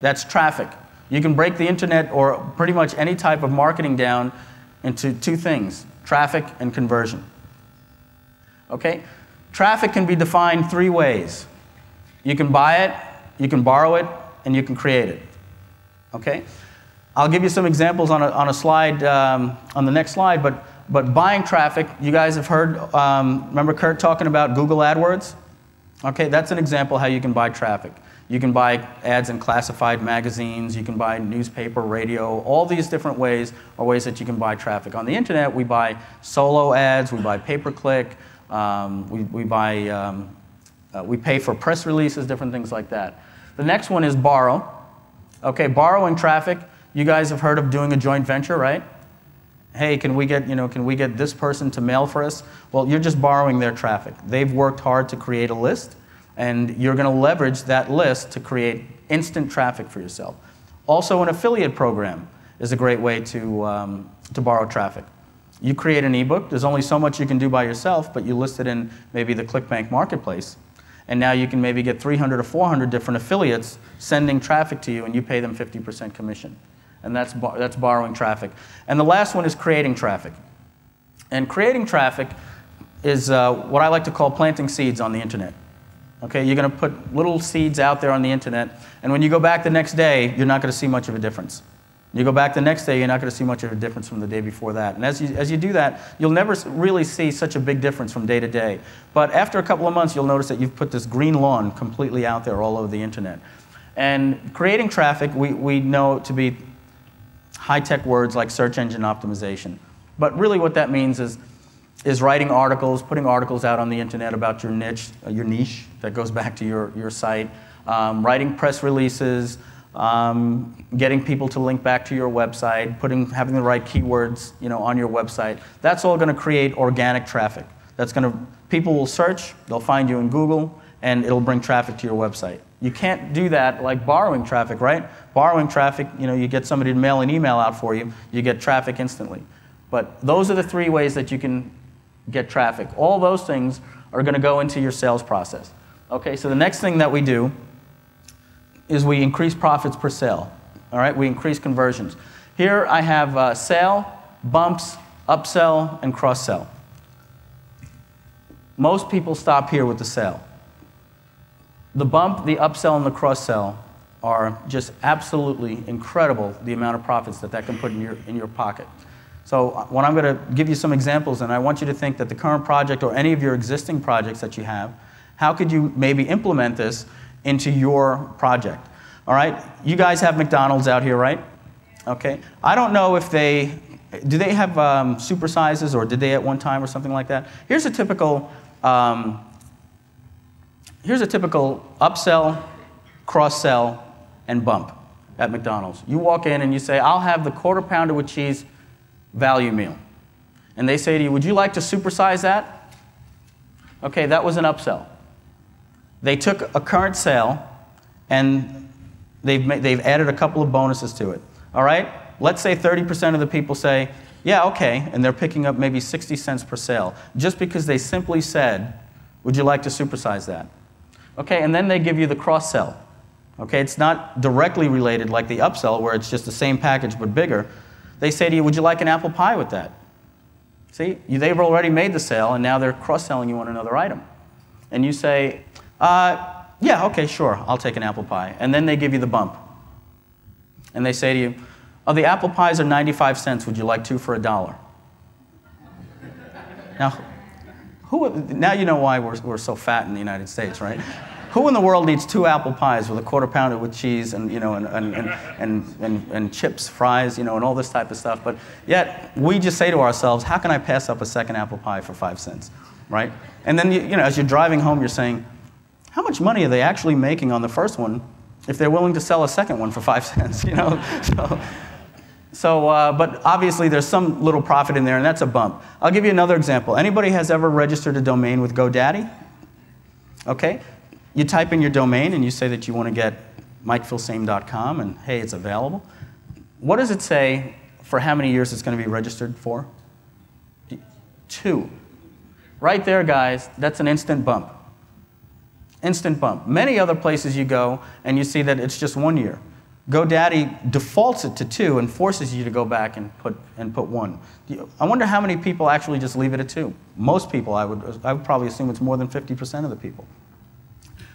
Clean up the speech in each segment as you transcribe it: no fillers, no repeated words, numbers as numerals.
That's traffic. You can break the internet or pretty much any type of marketing down into two things, traffic and conversion. Okay? Traffic can be defined three ways. You can buy it, you can borrow it, and you can create it. Okay? I'll give you some examples on a slide, on the next slide, but buying traffic, you guys have heard, remember Kurt talking about Google AdWords? Okay, that's an example how you can buy traffic. You can buy ads in classified magazines, you can buy newspaper, radio, all these different ways are ways that you can buy traffic. On the internet, we buy solo ads, we buy pay-per-click, we pay for press releases, different things like that. The next one is borrow. Okay, borrowing traffic, you guys have heard of doing a joint venture, right? Hey, can we get this person to mail for us? Well, you're just borrowing their traffic. They've worked hard to create a list, and you're going to leverage that list to create instant traffic for yourself. Also, an affiliate program is a great way to borrow traffic. You create an ebook. There's only so much you can do by yourself, but you list it in maybe the ClickBank marketplace. And now you can maybe get 300 or 400 different affiliates sending traffic to you, and you pay them 50% commission. And that's borrowing traffic. And the last one is creating traffic. And creating traffic is what I like to call planting seeds on the internet. Okay, you're going to put little seeds out there on the internet, and when you go back the next day, you're not going to see much of a difference. You go back the next day, you're not going to see much of a difference from the day before that. And as you do that, you'll never really see such a big difference from day to day. But after a couple of months, you'll notice that you've put this green lawn completely out there all over the internet. And creating traffic, we know to be high-tech words like search engine optimization. But really what that means is writing articles, putting articles out on the internet about your niche that goes back to your site, writing press releases, getting people to link back to your website, having the right keywords, on your website. That's all going to create organic traffic. People will search, they'll find you in Google, and it'll bring traffic to your website. You can't do that like borrowing traffic, right? Borrowing traffic, you get somebody to mail an email out for you, you get traffic instantly. But those are the three ways that you can get traffic. All those things are going to go into your sales process. Okay, so the next thing that we do is we increase profits per sale. All right, we increase conversions. Here I have sale, bumps, upsell, and cross-sell. Most people stop here with the sale. The bump, the upsell, and the cross-sell are just absolutely incredible, the amount of profits that can put in your pocket. So when I'm going to give you some examples, and I want you to think that the current project or any of your existing projects that you have, how could you maybe implement this into your project? All right, you guys have McDonald's out here, right? Okay, I don't know if do they have supersizes, or did they at one time or something like that? Here's a typical upsell, cross-sell, and bump at McDonald's. You walk in and you say, I'll have the quarter pounder with cheese value meal. And they say to you, would you like to supersize that? Okay, that was an upsell. They took a current sale and they've added a couple of bonuses to it. All right? Let's say 30% of the people say, yeah, okay, and they're picking up maybe 60 cents per sale, just because they simply said, would you like to supersize that? Okay, and then they give you the cross-sell. Okay, it's not directly related like the upsell, where it's just the same package but bigger. They say to you, would you like an apple pie with that? See, they've already made the sale, and now they're cross-selling you on another item. And you say, yeah, okay, sure, I'll take an apple pie. And then they give you the bump. And they say to you, oh, the apple pies are 95 cents. Would you like two for $1? Now you know why we're so fat in the United States, right? Who in the world needs 2 apple pies with a quarter pounder with cheese and and chips, fries, and all this type of stuff? But yet we just say to ourselves, how can I pass up a second apple pie for 5 cents, right? And then as you're driving home, you're saying, how much money are they actually making on the first one if they're willing to sell a second one for 5 cents? But obviously there's some little profit in there, and that's a bump. I'll give you another example. Anybody has ever registered a domain with GoDaddy? Okay. You type in your domain and you say that you want to get MikeFilsaime.com, and hey, it's available. What does it say for how many years it's going to be registered for? 2. Right there, guys, that's an instant bump. Instant bump. Many other places you go and you see that it's just 1 year. GoDaddy defaults it to 2 and forces you to go back and put 1. I wonder how many people actually just leave it at 2. Most people, I would probably assume it's more than 50% of the people.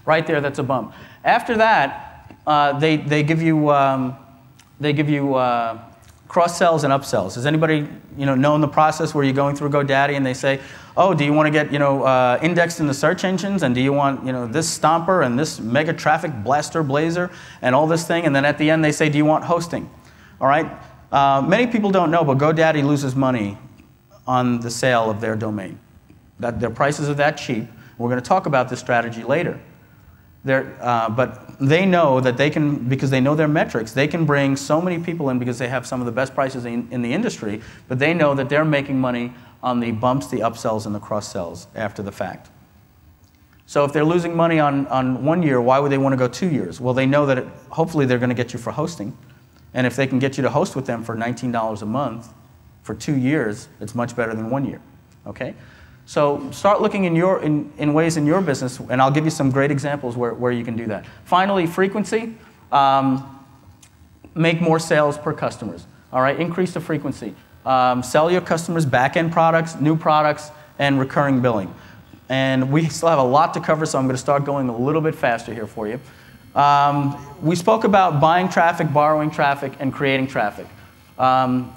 Right there, that's a bump. After that, they give you cross-sells and upsells. Has anybody known the process where you're going through GoDaddy and they say, oh, do you want to get indexed in the search engines, and do you want this Stomper and this mega traffic blaster blazer and all this thing, and then at the end they say, do you want hosting? All right. Many people don't know, but GoDaddy loses money on the sale of their domain. Their prices are that cheap. We're going to talk about this strategy later. But they know that they can, because they know their metrics, they can bring so many people in because they have some of the best prices in the industry, but they know that they're making money on the bumps, the upsells, and the cross-sells after the fact. So if they're losing money on 1 year, why would they want to go 2 years? Well, they know that hopefully they're going to get you for hosting, and if they can get you to host with them for $19 a month for 2 years, it's much better than 1 year. Okay? So start looking in ways in your business, and I'll give you some great examples where you can do that. Finally, frequency. Make more sales per customers. All right, increase the frequency. Sell your customers back-end products, new products, and recurring billing. And we still have a lot to cover, so I'm going to start going a little bit faster here for you. We spoke about buying traffic, borrowing traffic, and creating traffic.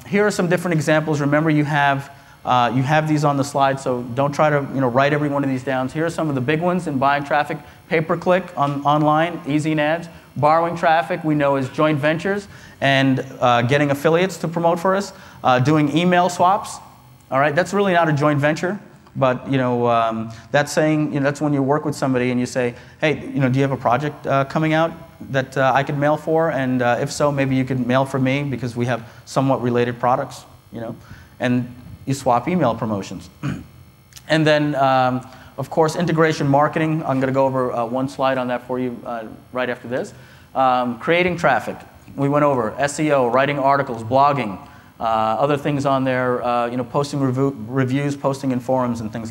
Here are some different examples. Remember, you have these on the slide, so don't try to write every one of these down. Here are some of the big ones in buying traffic. Pay-per-click online, easy ads. Borrowing traffic, we know, is joint ventures and getting affiliates to promote for us. Doing email swaps. All right, that's really not a joint venture, but that's saying that's when you work with somebody and you say, hey, do you have a project coming out that I could mail for? And if so, maybe you could mail for me because we have somewhat related products. And you swap email promotions. And then, of course, integration marketing. I'm going to go over one slide on that for you right after this. Creating traffic. We went over SEO, writing articles, blogging, other things on there, posting reviews, posting in forums and things like that.